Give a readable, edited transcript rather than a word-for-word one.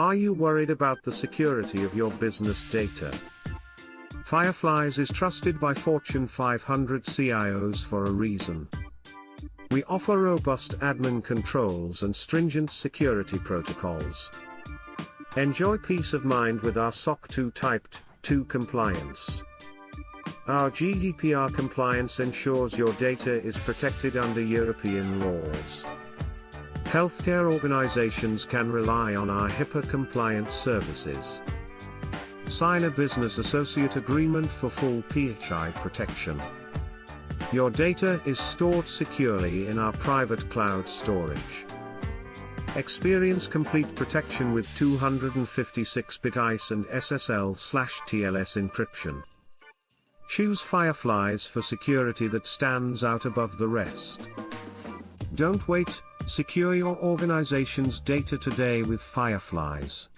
Are you worried about the security of your business data? Fireflies is trusted by Fortune 500 CIOs for a reason. We offer robust admin controls and stringent security protocols. Enjoy peace of mind with our SOC 2 Type 2 compliance. Our GDPR compliance ensures your data is protected under European laws. Healthcare organizations can rely on our HIPAA-compliant services. Sign a business associate agreement for full PHI protection. Your data is stored securely in our private cloud storage. Experience complete protection with 256-bit ICE and SSL/TLS encryption. Choose Fireflies for security that stands out above the rest. Don't wait, secure your organization's data today with Fireflies.